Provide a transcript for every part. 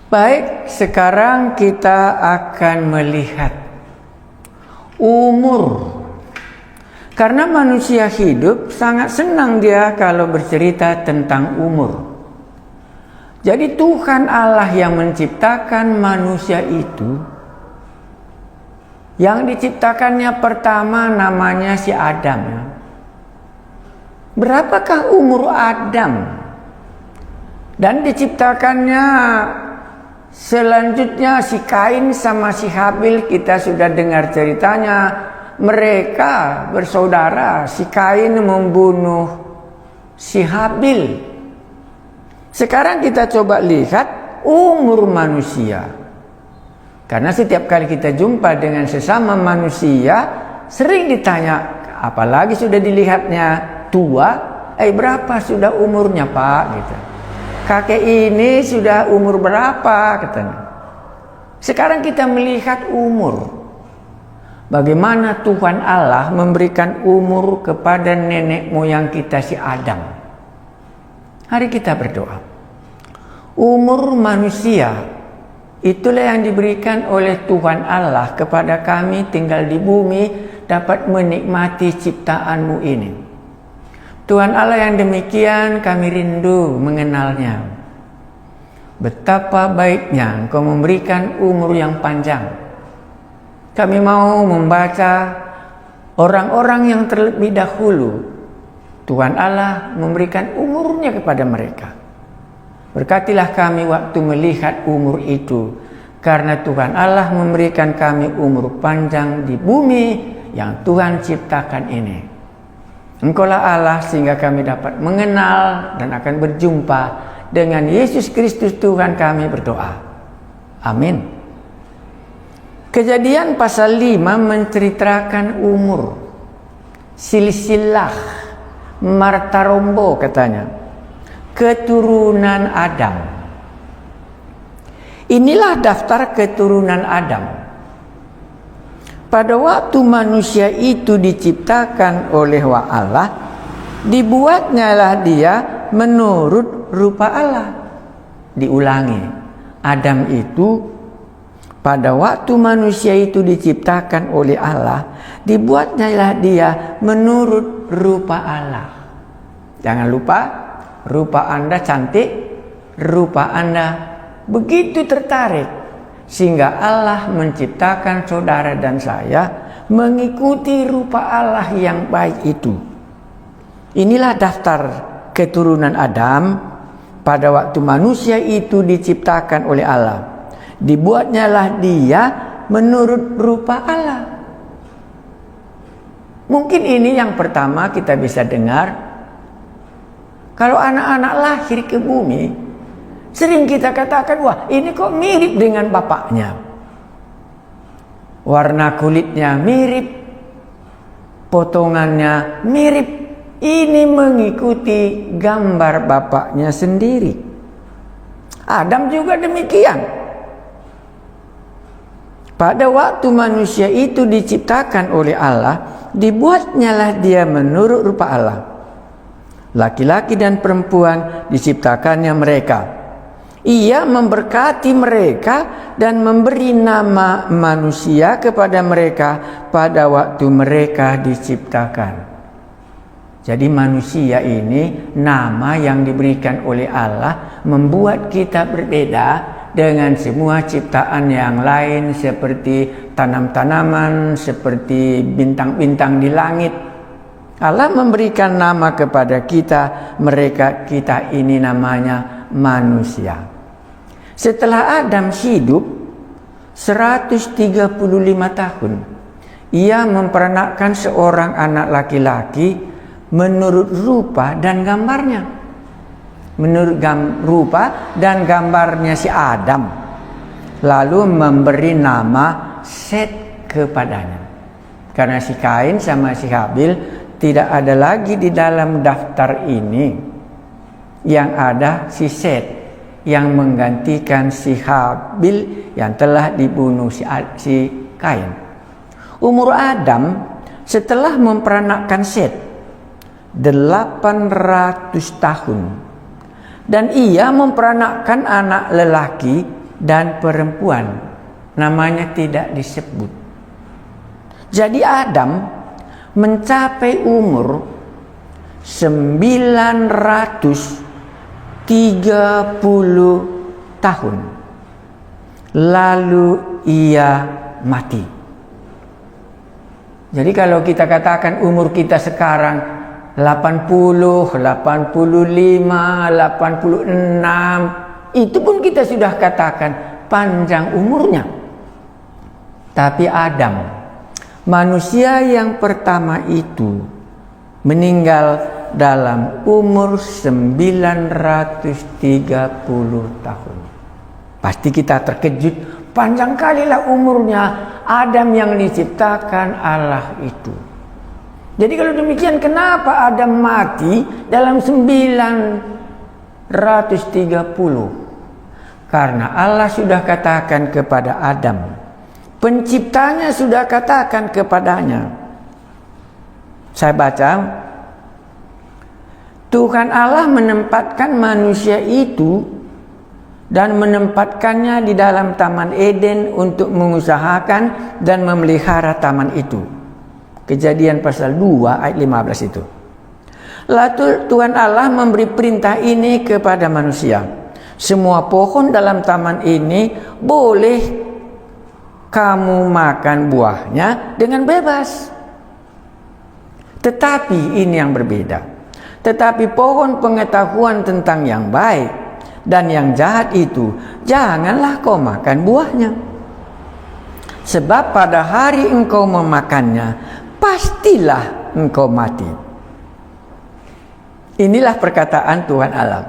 Baik, sekarang kita akan melihat umur. Karena manusia hidup sangat senang dia kalau bercerita tentang umur. Jadi Tuhan Allah yang menciptakan manusia itu, yang diciptakannya pertama namanya si Adam. Berapakah umur Adam? Dan diciptakannya selanjutnya si Kain sama si Habil, kita sudah dengar ceritanya. Mereka bersaudara, si Kain membunuh si Habil. Sekarang kita coba lihat umur manusia. Karena setiap kali kita jumpa dengan sesama manusia, sering ditanya, apalagi sudah dilihatnya tua, berapa sudah umurnya Pak? Gitu. Kakek ini sudah umur berapa? Katanya. Sekarang kita melihat umur. Bagaimana Tuhan Allah memberikan umur kepada nenek moyang kita si Adam. Hari kita berdoa. Umur manusia itulah yang diberikan oleh Tuhan Allah kepada kami tinggal di bumi dapat menikmati ciptaan-Mu ini. Tuhan Allah yang demikian kami rindu mengenalnya. Betapa baiknya Engkau memberikan umur yang panjang. Kami mau membaca orang-orang yang terlebih dahulu. Tuhan Allah memberikan umurnya kepada mereka. Berkatilah kami waktu melihat umur itu. Karena Tuhan Allah memberikan kami umur panjang di bumi yang Tuhan ciptakan ini. Engkaulah Allah sehingga kami dapat mengenal dan akan berjumpa dengan Yesus Kristus Tuhan kami berdoa. Amin. Kejadian pasal 5 menceritakan umur. Silsilah Martarombo katanya. Keturunan Adam. Inilah daftar keturunan Adam. Pada waktu manusia itu diciptakan oleh Allah, dibuatnyalah dia menurut rupa Allah. Diulangi, Adam itu pada waktu manusia itu diciptakan oleh Allah, dibuatnyalah dia menurut rupa Allah. Jangan lupa, rupa Anda cantik, rupa Anda begitu tertarik, sehingga Allah menciptakan saudara dan saya mengikuti rupa Allah yang baik itu. Inilah daftar keturunan Adam pada waktu manusia itu diciptakan oleh Allah. Dibuatnyalah dia menurut rupa Allah. Mungkin ini yang pertama kita bisa dengar. Kalau anak-anak lahir ke bumi, sering kita katakan, wah ini kok mirip dengan bapaknya. Warna kulitnya mirip, potongannya mirip. Ini mengikuti gambar bapaknya sendiri. Adam juga demikian. Pada waktu manusia itu diciptakan oleh Allah, dibuatnyalah dia menurut rupa Allah. Laki-laki dan perempuan diciptakannya mereka. Ia memberkati mereka dan memberi nama manusia kepada mereka pada waktu mereka diciptakan. Jadi manusia ini nama yang diberikan oleh Allah membuat kita berbeda dengan semua ciptaan yang lain seperti tanam-tanaman, seperti bintang-bintang di langit. Allah memberikan nama kepada kita, kita ini namanya manusia. Setelah Adam hidup 135 tahun, ia memperanakkan seorang anak laki-laki menurut rupa dan gambarnya. Menurut rupa dan gambarnya si Adam. Lalu memberi nama Set kepadanya. Karena si Kain sama si Habil tidak ada lagi di dalam daftar ini. Yang ada si Set yang menggantikan si Habil yang telah dibunuh si Kain. Umur Adam setelah memperanakkan Set 800 tahun. Dan ia memperanakkan anak lelaki dan perempuan, namanya tidak disebut. Jadi Adam mencapai umur 930 tahun. Lalu ia mati. Jadi kalau kita katakan umur kita sekarang 80, 85, 86, itu pun kita sudah katakan panjang umurnya. Tapi Adam, manusia yang pertama itu, meninggal dalam umur 930 tahun. Pasti kita terkejut, panjang kalilah umurnya Adam yang diciptakan Allah itu. Jadi kalau demikian, kenapa Adam mati dalam 930? Karena Allah sudah katakan kepada Adam, penciptanya sudah katakan kepadanya. Saya baca, Tuhan Allah menempatkan manusia itu dan menempatkannya di dalam Taman Eden untuk mengusahakan dan memelihara taman itu. Kejadian pasal 2 ayat 15 itu. Lalu Tuhan Allah memberi perintah ini kepada manusia. Semua pohon dalam taman ini boleh kamu makan buahnya dengan bebas. Tetapi ini yang berbeda. Tetapi pohon pengetahuan tentang yang baik dan yang jahat itu, janganlah kau makan buahnya. Sebab pada hari engkau memakannya, pastilah engkau mati. Inilah perkataan Tuhan Allah.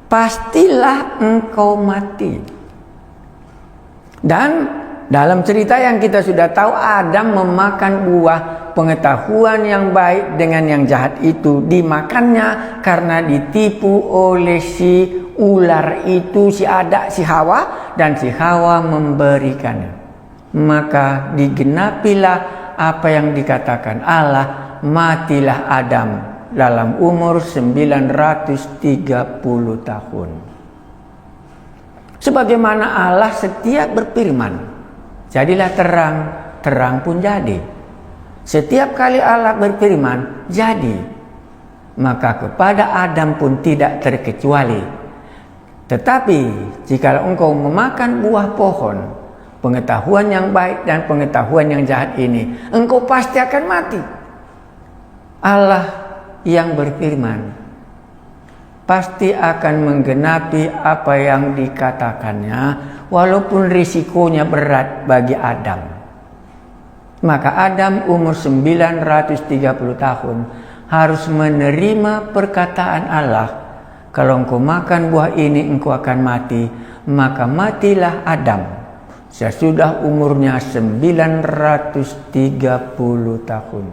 Pastilah engkau mati. Dan dalam cerita yang kita sudah tahu, Adam memakan buah pengetahuan yang baik dengan yang jahat itu, dimakannya karena ditipu oleh si ular itu, si Adam, si Hawa, dan si Hawa memberikannya. Maka digenapilah apa yang dikatakan Allah, matilah Adam dalam umur 930 tahun. Sebagaimana Allah setiap berfirman, jadilah terang, terang pun jadi. Setiap kali Allah berfirman, jadi. Maka kepada Adam pun tidak terkecuali. Tetapi jika engkau memakan buah pohon pengetahuan yang baik dan pengetahuan yang jahat ini, engkau pasti akan mati. Allah yang berfirman pasti akan menggenapi apa yang dikatakannya, walaupun risikonya berat bagi Adam. Maka Adam umur 930 tahun harus menerima perkataan Allah, kalau engkau makan buah ini engkau akan mati. Maka matilah Adam sesudah umurnya 930 tahun.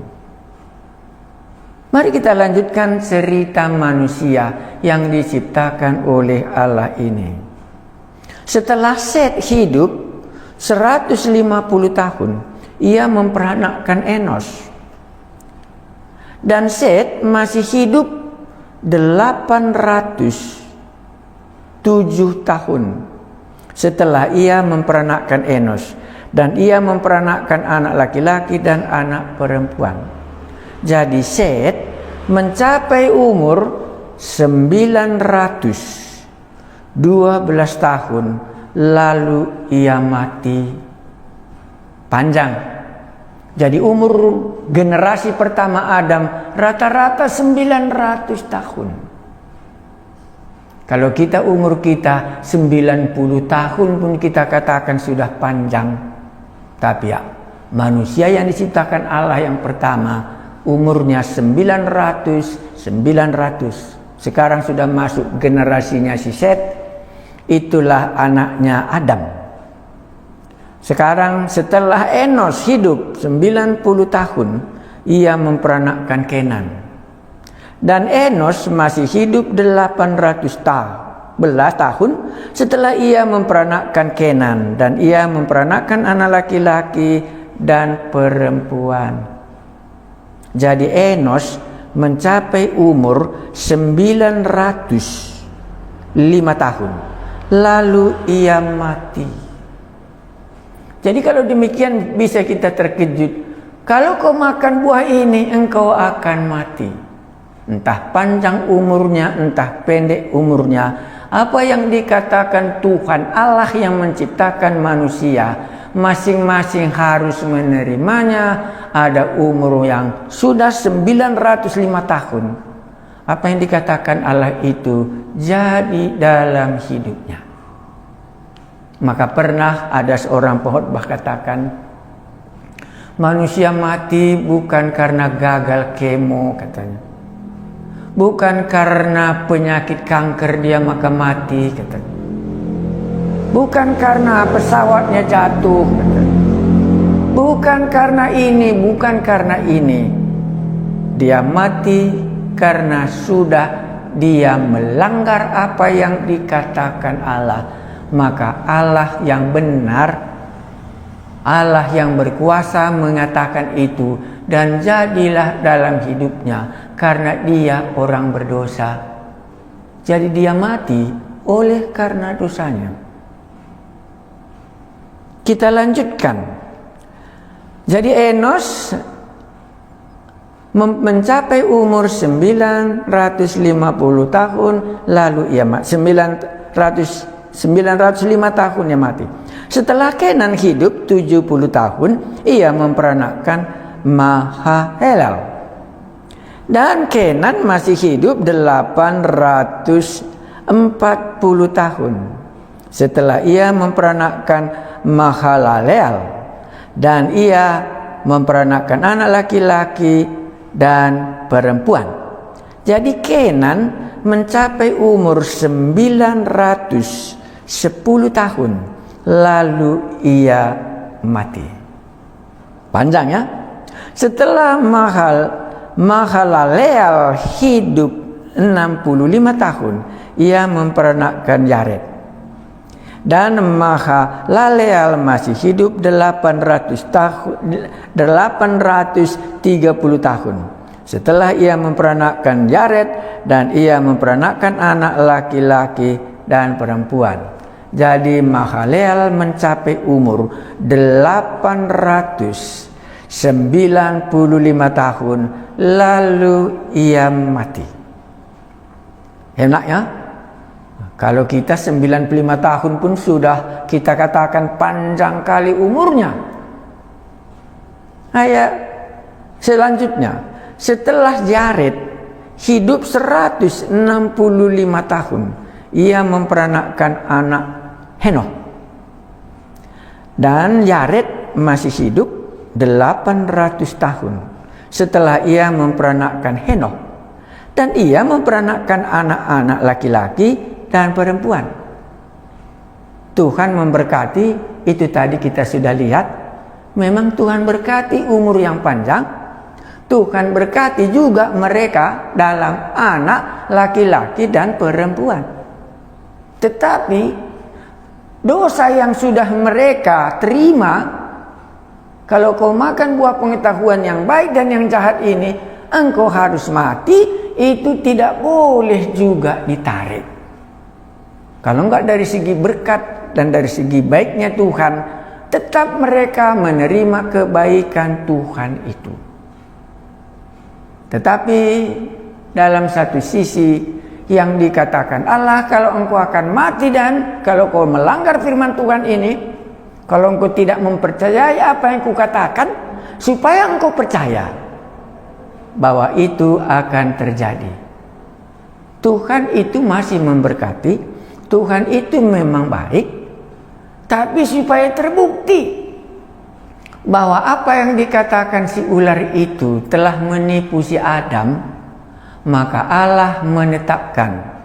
Mari kita lanjutkan cerita manusia yang diciptakan oleh Allah ini. Setelah Set hidup 150 tahun, ia memperanakkan Enos. Dan Set masih hidup 807 tahun setelah ia memperanakkan Enos. Dan ia memperanakkan anak laki-laki dan anak perempuan. Jadi Set mencapai umur 912 tahun, lalu ia mati. Panjang. Jadi umur generasi pertama Adam rata-rata 900 tahun. Kalau kita umur kita 90 tahun pun kita katakan sudah panjang. Tapi ya, manusia yang diciptakan Allah yang pertama umurnya 900. Sekarang sudah masuk generasinya si Set. Itulah anaknya Adam. Sekarang setelah Enos hidup 90 tahun, ia memperanakkan Kenan. Dan Enos masih hidup 800 tahun setelah ia memperanakkan Kenan. Dan ia memperanakkan anak laki-laki dan perempuan. Jadi Enos mencapai umur 900 tahun. Lalu ia mati. Jadi kalau demikian bisa kita terkejut. Kalau kau makan buah ini, engkau akan mati. Entah panjang umurnya, entah pendek umurnya. Apa yang dikatakan Tuhan Allah yang menciptakan manusia, masing-masing harus menerimanya. Ada umur yang sudah 905 tahun. Apa yang dikatakan Allah itu jadi dalam hidupnya. Maka pernah ada seorang pengkhotbah katakan, manusia mati bukan karena gagal kemo katanya. Bukan karena penyakit kanker dia maka mati katanya. Bukan karena pesawatnya jatuh katanya. Bukan karena ini, bukan karena ini. Dia mati karena sudah dia melanggar apa yang dikatakan Allah. Maka Allah yang benar, Allah yang berkuasa mengatakan itu, dan jadilah dalam hidupnya karena dia orang berdosa. Jadi dia mati oleh karena dosanya. Kita lanjutkan. Jadi Enos mencapai umur 950 tahun, lalu ia mati. 905 tahun ia mati. Setelah Kenan hidup 70 tahun, ia memperanakkan Mahalalel. Dan Kenan masih hidup 840 tahun. Setelah ia memperanakkan Mahalalel, dan ia memperanakkan anak laki-laki dan perempuan. Jadi Kenan mencapai umur 910 tahun, lalu ia mati. Panjang ya. Setelah Mahalalel hidup 65 tahun, ia memperanakkan Yared. Dan Mahalalel masih hidup 830 tahun. Setelah ia memperanakkan Yared, dan ia memperanakkan anak laki-laki dan perempuan. Jadi Mahalalel mencapai umur 895 tahun, lalu ia mati. Enak ya? Kalau kita 95 tahun pun sudah kita katakan panjang kali umurnya. Ayat selanjutnya, setelah Yared hidup 165 tahun, ia memperanakkan anak Henokh. Dan Yared masih hidup 800 tahun setelah ia memperanakkan Henokh, dan ia memperanakkan anak-anak laki-laki dan perempuan. Tuhan memberkati, itu tadi kita sudah lihat. Memang Tuhan berkati umur yang panjang. Tuhan berkati juga mereka dalam anak laki-laki dan perempuan. Tetapi dosa yang sudah mereka terima, kalau kau makan buah pengetahuan yang baik dan yang jahat ini, engkau harus mati, itu tidak boleh juga ditarik. Kalau enggak dari segi berkat dan dari segi baiknya Tuhan, tetap mereka menerima kebaikan Tuhan itu. Tetapi dalam satu sisi yang dikatakan Allah, kalau engkau akan mati dan kalau kau melanggar firman Tuhan ini, kalau engkau tidak mempercayai apa yang kukatakan, supaya engkau percaya bahwa itu akan terjadi. Tuhan itu masih memberkati, Tuhan itu memang baik, tapi supaya terbukti bahwa apa yang dikatakan si ular itu telah menipu si Adam, maka Allah menetapkan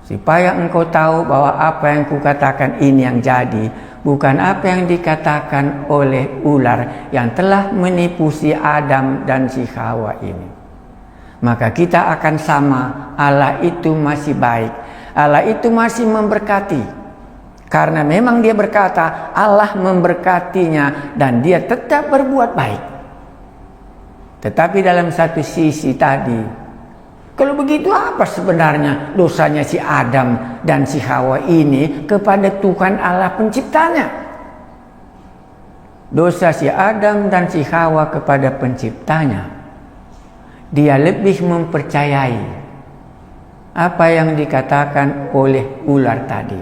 supaya engkau tahu bahwa apa yang kukatakan ini yang jadi, bukan apa yang dikatakan oleh ular yang telah menipu si Adam dan si Hawa ini. Maka kita akan sama, Allah itu masih baik, Allah itu masih memberkati. Karena memang dia berkata, Allah memberkatinya dan dia tetap berbuat baik. Tetapi dalam satu sisi tadi, Kalau begitu apa sebenarnya dosanya si Adam dan si Hawa ini kepada Tuhan Allah penciptanya? Dosa si Adam dan si Hawa kepada penciptanya, dia lebih mempercayai apa yang dikatakan oleh ular tadi.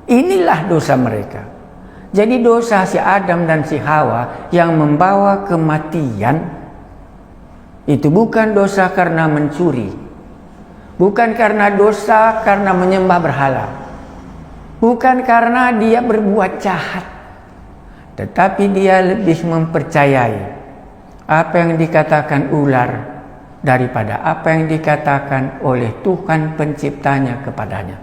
Inilah dosa mereka. Jadi dosa si Adam dan si Hawa yang membawa kematian itu bukan dosa karena mencuri, bukan karena dosa karena menyembah berhala, bukan karena dia berbuat jahat, tetapi dia lebih mempercayai apa yang dikatakan ular daripada apa yang dikatakan oleh Tuhan penciptanya kepadanya.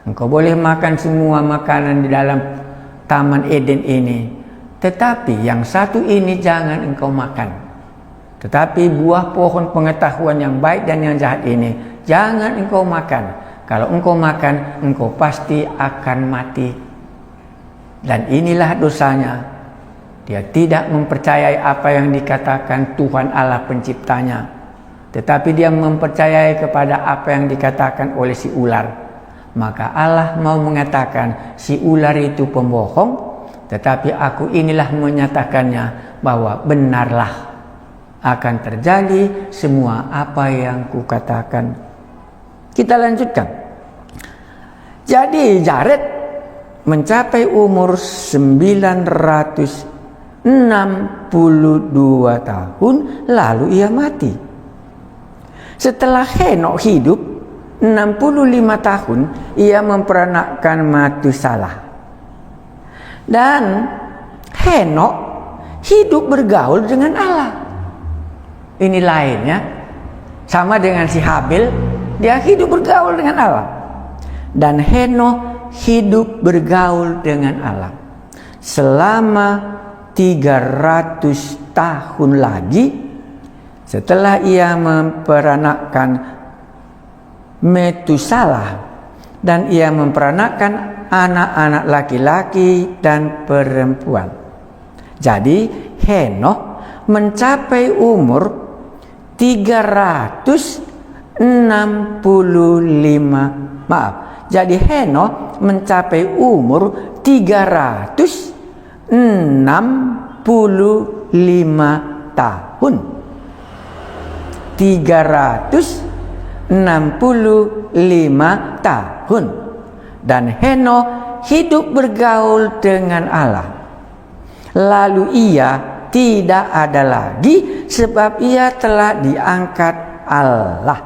Engkau boleh makan semua makanan di dalam Taman Eden ini, tetapi yang satu ini jangan engkau makan. Tetapi buah pohon pengetahuan yang baik dan yang jahat ini jangan engkau makan. Kalau engkau makan, engkau pasti akan mati. Dan inilah dosanya. Dia tidak mempercayai apa yang dikatakan Tuhan Allah penciptanya, tetapi dia mempercayai kepada apa yang dikatakan oleh si ular. Maka Allah mau mengatakan si ular itu pembohong, tetapi aku inilah menyatakannya bahwa benarlah akan terjadi semua apa yang kukatakan. Kita lanjutkan. Jadi Jared mencapai umur 962 tahun lalu ia mati. Setelah Henokh hidup 65 tahun, ia memperanakkan Matusalah. Dan Henokh hidup bergaul dengan Allah. Ini lainnya, sama dengan si Habil, dia hidup bergaul dengan Allah. Dan Henokh hidup bergaul dengan Allah selama 300 tahun lagi setelah ia memperanakkan Metusalah, dan ia memperanakkan anak-anak laki-laki dan perempuan. Jadi Henokh mencapai umur 365. Jadi Henokh mencapai umur 365 tahun. 365 tahun. Dan Henokh hidup bergaul dengan Allah. Lalu ia tidak ada lagi sebab ia telah diangkat Allah.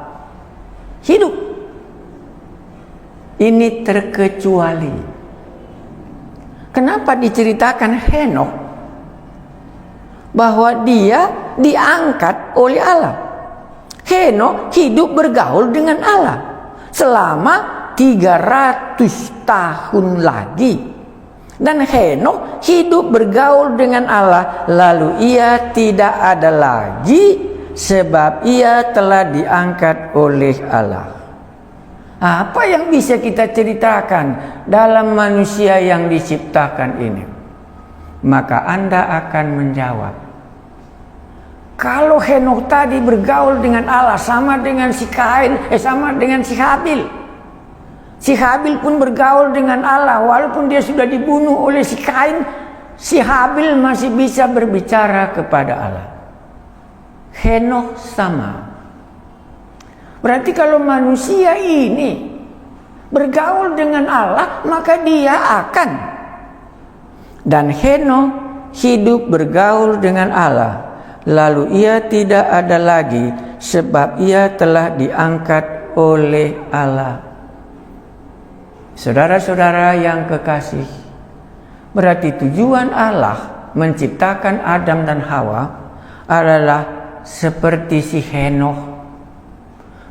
Hidup. Ini terkecuali. Kenapa diceritakan Henokh bahwa dia diangkat oleh Allah? Henokh hidup bergaul dengan Allah selama 300 tahun lagi. Dan Henokh hidup bergaul dengan Allah, lalu ia tidak ada lagi sebab ia telah diangkat oleh Allah. Apa yang bisa kita ceritakan dalam manusia yang diciptakan ini? Maka Anda akan menjawab, kalau Henokh tadi bergaul dengan Allah sama dengan si Kain, sama dengan si Habil. Si Habil pun bergaul dengan Allah, walaupun dia sudah dibunuh oleh si Kain, si Habil masih bisa berbicara kepada Allah. Henokh sama. Berarti kalau manusia ini bergaul dengan Allah, maka dia akan. Dan Henokh hidup bergaul dengan Allah, lalu ia tidak ada lagi sebab ia telah diangkat oleh Allah. Saudara-saudara yang kekasih, berarti tujuan Allah menciptakan Adam dan Hawa adalah seperti si Henokh.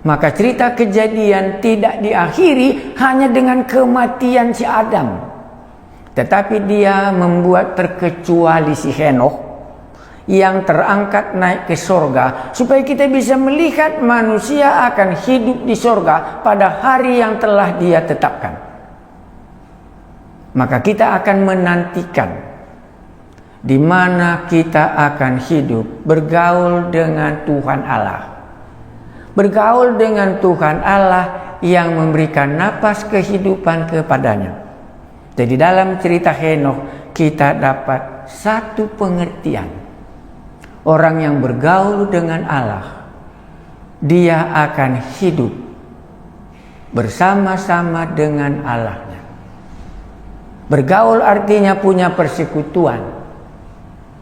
Maka cerita Kejadian tidak diakhiri hanya dengan kematian si Adam, tetapi dia membuat terkecuali si Henokh yang terangkat naik ke sorga, supaya kita bisa melihat manusia akan hidup di sorga pada hari yang telah dia tetapkan. Maka kita akan menantikan di mana kita akan hidup bergaul dengan Tuhan Allah. bergaul dengan Tuhan Allah yang memberikan napas kehidupan kepadanya. Jadi dalam cerita Henokh kita dapat satu pengertian. Orang yang bergaul dengan Allah, dia akan hidup bersama-sama dengan Allahnya. Bergaul artinya punya persekutuan.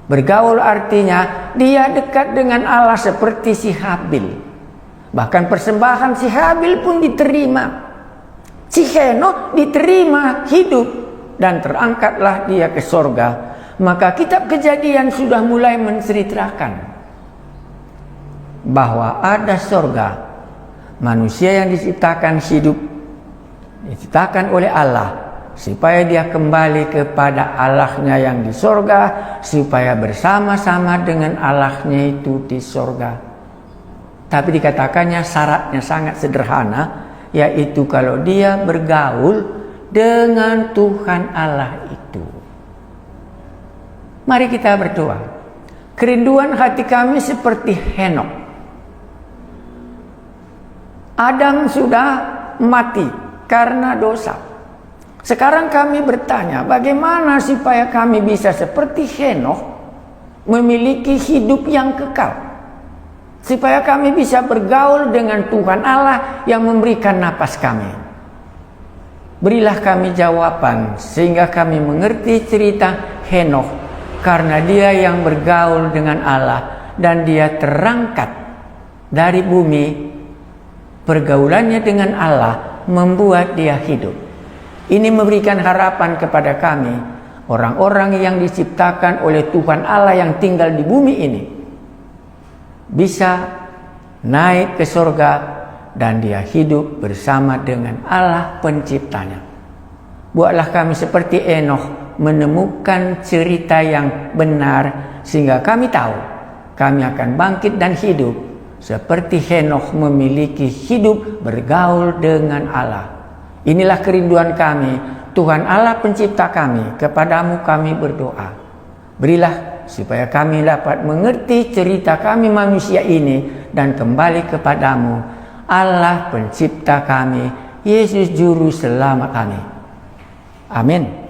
Bergaul artinya dia dekat dengan Allah seperti si Habil. Bahkan persembahan si Habil pun diterima. Si Henokh diterima hidup dan terangkatlah dia ke sorga. Maka kitab Kejadian sudah mulai menceritakan bahwa ada sorga. Manusia yang diciptakan hidup, diciptakan oleh Allah supaya dia kembali kepada Allahnya yang di sorga, supaya bersama-sama dengan Allahnya itu di sorga. Tapi dikatakannya syaratnya sangat sederhana, yaitu kalau dia bergaul dengan Tuhan Allah itu. Mari kita berdoa. Kerinduan hati kami seperti Henokh. Adam sudah mati karena dosa. Sekarang kami bertanya, bagaimana supaya kami bisa seperti Henokh memiliki hidup yang kekal? Supaya kami bisa bergaul dengan Tuhan Allah yang memberikan napas kami. Berilah kami jawaban sehingga kami mengerti cerita Henokh, karena dia yang bergaul dengan Allah dan dia terangkat dari bumi. Pergaulannya dengan Allah membuat dia hidup. Ini memberikan harapan kepada kami, orang-orang yang diciptakan oleh Tuhan Allah yang tinggal di bumi ini, bisa naik ke surga dan dia hidup bersama dengan Allah penciptanya. Buatlah kami seperti Henokh, menemukan cerita yang benar sehingga kami tahu kami akan bangkit dan hidup seperti Henokh memiliki hidup bergaul dengan Allah. Inilah kerinduan kami, Tuhan Allah pencipta kami, kepadamu kami berdoa. Berilah supaya kami dapat mengerti cerita kami manusia ini dan kembali kepadamu, Allah pencipta kami, Yesus juru selamat kami. Amin.